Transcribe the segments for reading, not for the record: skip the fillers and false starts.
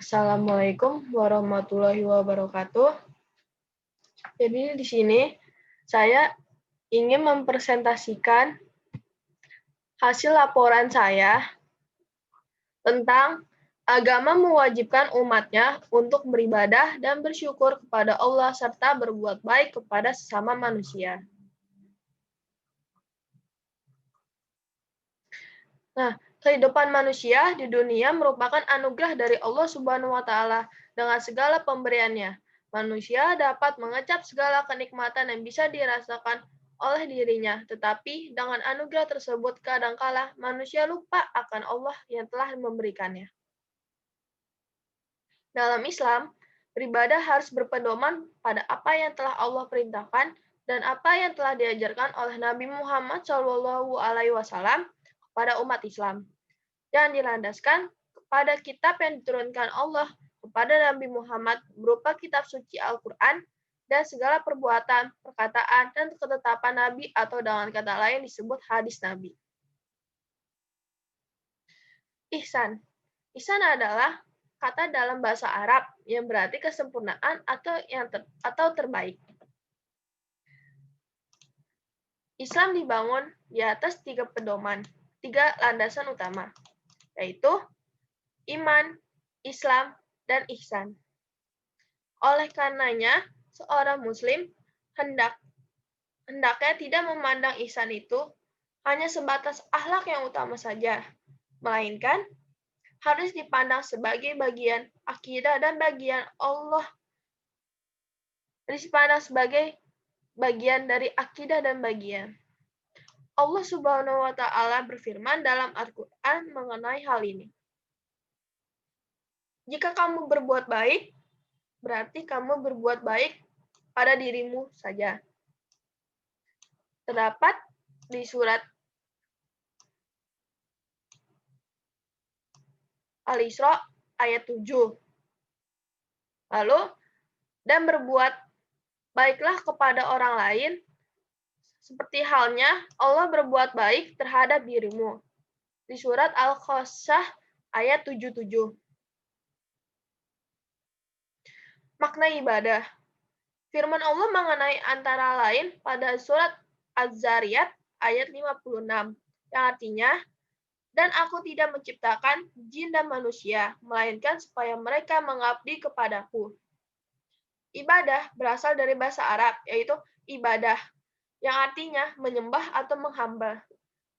Assalamualaikum warahmatullahi wabarakatuh. Jadi di sini saya ingin mempresentasikan hasil laporan saya tentang agama mewajibkan umatnya untuk beribadah dan bersyukur kepada Allah serta berbuat baik kepada sesama manusia. Nah, kehidupan manusia di dunia merupakan anugerah dari Allah Subhanahu wa Ta'ala dengan segala pemberiannya. Manusia dapat mengecap segala kenikmatan yang bisa dirasakan oleh dirinya, tetapi dengan anugerah tersebut kadangkala manusia lupa akan Allah yang telah memberikannya. Dalam Islam, beribadah harus berpedoman pada apa yang telah Allah perintahkan dan apa yang telah diajarkan oleh Nabi Muhammad SAW kepada umat Islam, dan dilandaskan kepada kitab yang diturunkan Allah kepada Nabi Muhammad berupa kitab suci Al-Quran dan segala perbuatan, perkataan, dan ketetapan Nabi atau dengan kata lain disebut hadis Nabi. Ihsan. Ihsan adalah kata dalam bahasa Arab yang berarti kesempurnaan atau terbaik. Islam dibangun di atas tiga landasan utama, yaitu iman, Islam, dan ihsan. Oleh karenanya, seorang muslim hendaknya tidak memandang ihsan itu hanya sebatas akhlak yang utama saja, melainkan harus dipandang sebagai bagian akidah dan bagian dari akidah dan bagian. Allah Subhanahu wa Ta'ala berfirman dalam Al-Quran mengenai hal ini. Jika kamu berbuat baik, berarti kamu berbuat baik pada dirimu saja. Terdapat di surat Al-Isra ayat 7. Lalu, dan berbuat baiklah kepada orang lain, seperti halnya Allah berbuat baik terhadap dirimu. Di surat Al-Qasas ayat 77. Makna ibadah. Firman Allah mengenai antara lain pada surat Az-Zariyat ayat 56, yang artinya, dan aku tidak menciptakan jin dan manusia, melainkan supaya mereka mengabdi kepadaku. Ibadah berasal dari bahasa Arab, yaitu ibadah, yang artinya menyembah atau menghamba.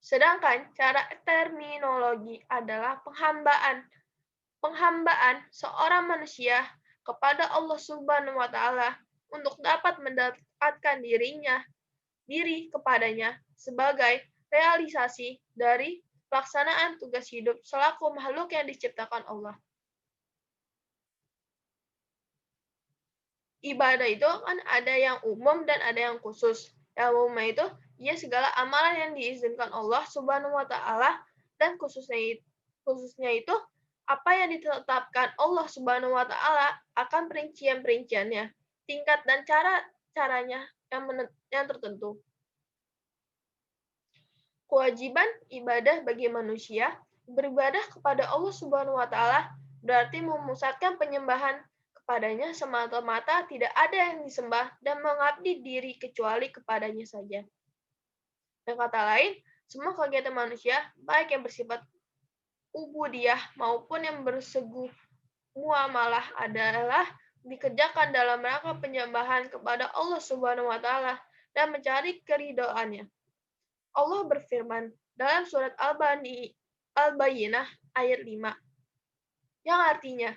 Sedangkan cara terminologi adalah penghambaan. Penghambaan seorang manusia kepada Allah Subhanahu wa Ta'ala untuk dapat mendekatkan diri kepadanya sebagai realisasi dari pelaksanaan tugas hidup selaku makhluk yang diciptakan Allah. Ibadah itu kan ada yang umum dan ada yang khusus. Yang umum itu ia segala amalan yang diizinkan Allah Subhanahu wa Ta'ala, dan khususnya itu apa yang ditetapkan Allah Subhanahu wa Ta'ala akan perincian-perinciannya, tingkat dan caranya yang tertentu. Kewajiban ibadah bagi manusia beribadah kepada Allah Subhanahu wa Ta'ala berarti memusatkan penyembahan kepadanya semata-mata, tidak ada yang disembah dan mengabdi diri kecuali kepadanya saja. Dan kata lain, semua kegiatan manusia, baik yang bersifat ubudiyah maupun yang bersegu muamalah, adalah dikerjakan dalam rangka penyembahan kepada Allah Subhanahu wa Ta'ala dan mencari keridhaannya. Allah berfirman dalam surat Al-Bayyinah ayat 5, yang artinya,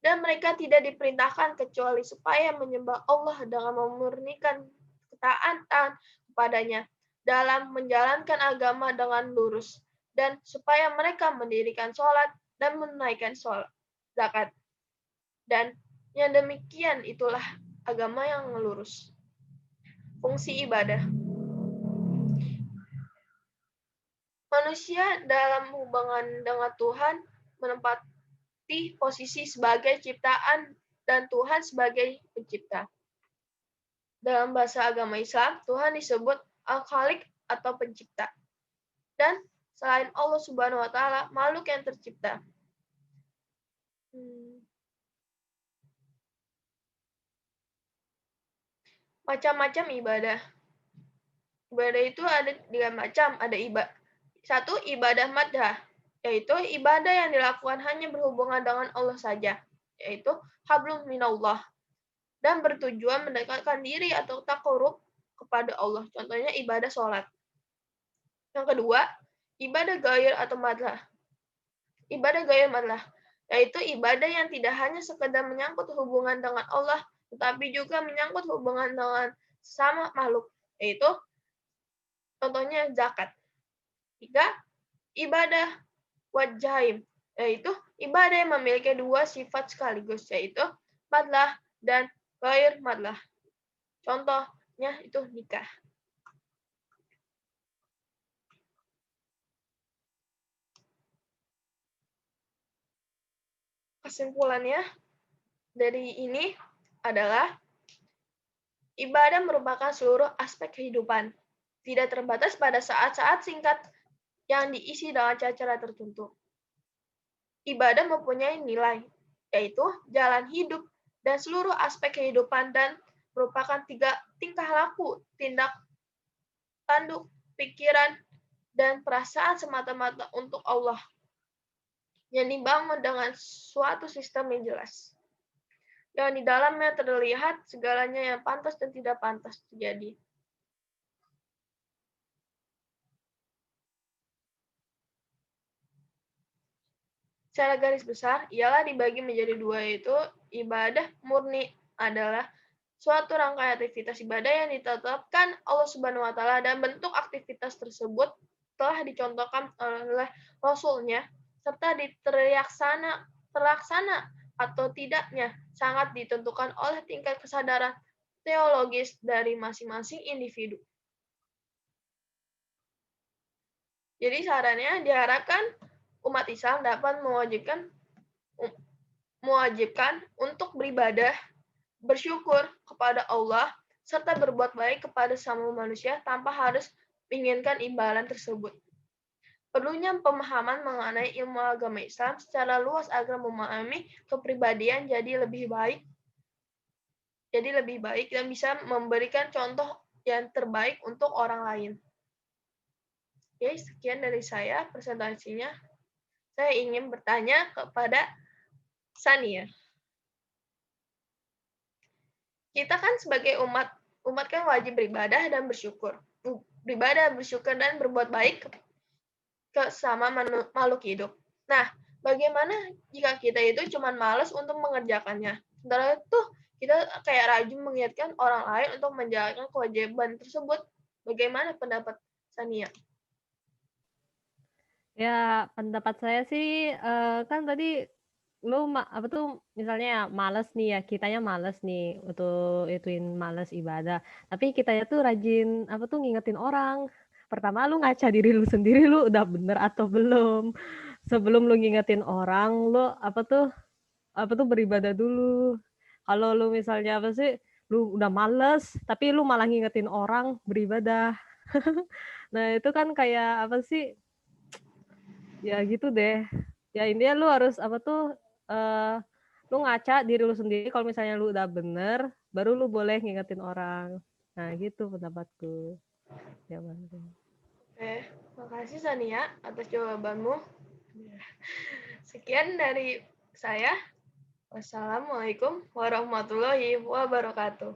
dan mereka tidak diperintahkan kecuali supaya menyembah Allah dengan memurnikan ketaatan kepadanya dalam menjalankan agama dengan lurus, dan supaya mereka mendirikan sholat dan menunaikan zakat. Dan yang demikian itulah agama yang lurus. Fungsi ibadah. Manusia dalam hubungan dengan Tuhan menempati posisi sebagai ciptaan dan Tuhan sebagai pencipta. Dalam bahasa agama Islam, Tuhan disebut Al-Khaliq atau pencipta. Dan selain Allah Subhanahu wa Ta'ala, makhluk yang tercipta. Macam-macam ibadah. Ibadah itu ada 3 macam. Ada satu, ibadah madhah, yaitu ibadah yang dilakukan hanya berhubungan dengan Allah saja, yaitu hablum minallah, dan bertujuan mendekatkan diri atau taqarrub kepada Allah. Contohnya ibadah sholat. Yang kedua, ibadah ghair atau madhah. Ibadah ghair madhah, yaitu ibadah yang tidak hanya sekedar menyangkut hubungan dengan Allah, tetapi juga menyangkut hubungan dengan sesama makhluk, yaitu contohnya zakat. Tiga, ibadah wajaib, yaitu ibadah yang memiliki 2 sifat sekaligus, yaitu madlah dan ghair madlah. Contohnya itu nikah. Kesimpulannya dari ini adalah ibadah merupakan seluruh aspek kehidupan, tidak terbatas pada saat-saat singkat yang diisi dengan cara tertentu. Ibadah mempunyai nilai, yaitu jalan hidup dan seluruh aspek kehidupan, dan merupakan 3 tingkah laku, tindak tanduk, pikiran, dan perasaan semata-mata untuk Allah, yang dibangun dengan suatu sistem yang jelas, yang di dalamnya terlihat segalanya yang pantas dan tidak pantas terjadi. Secara garis besar, ialah dibagi menjadi 2, yaitu ibadah murni adalah suatu rangkaian aktivitas ibadah yang ditetapkan Allah Subhanahu wa taala, dan bentuk aktivitas tersebut telah dicontohkan oleh Rasul-Nya, serta terlaksana atau tidaknya sangat ditentukan oleh tingkat kesadaran teologis dari masing-masing individu. Jadi sarannya diharapkan umat Islam dapat mewajibkan untuk beribadah, bersyukur kepada Allah, serta berbuat baik kepada sesama manusia tanpa harus menginginkan imbalan tersebut. Perlunya pemahaman mengenai ilmu agama Islam secara luas agar memahami kepribadian jadi lebih baik dan bisa memberikan contoh yang terbaik untuk orang lain. Oke, sekian dari saya presentasinya. Saya ingin bertanya kepada Sania. Kita kan sebagai umat kan wajib beribadah dan bersyukur. Beribadah, bersyukur, dan berbuat baik ke sesama makhluk hidup. Nah, bagaimana jika kita itu cuma malas untuk mengerjakannya? Sementara itu kita kayak rajin mengingatkan orang lain untuk menjalankan kewajiban tersebut. Bagaimana pendapat Sania? Ya, pendapat saya sih, kan tadi lu apa tuh, misalnya males nih ya, kitanya males nih untuk males ibadah. Tapi kitanya tuh rajin apa tuh, ngingetin orang. Pertama lu ngaca diri lu sendiri, lu udah bener atau belum. Sebelum lu ngingetin orang, lu apa tuh beribadah dulu. Kalau lu misalnya apa sih, lu udah males, tapi lu malah ngingetin orang beribadah. Nah, itu kan kayak apa sih, ya gitu deh. Ya intinya lu harus apa tuh, lu ngaca diri lu sendiri, kalau misalnya lu udah bener, baru lu boleh ngingetin orang. Nah gitu pendapatku. Ya, Oke, makasih Sania atas jawabanmu. Sekian dari saya. Wassalamualaikum warahmatullahi wabarakatuh.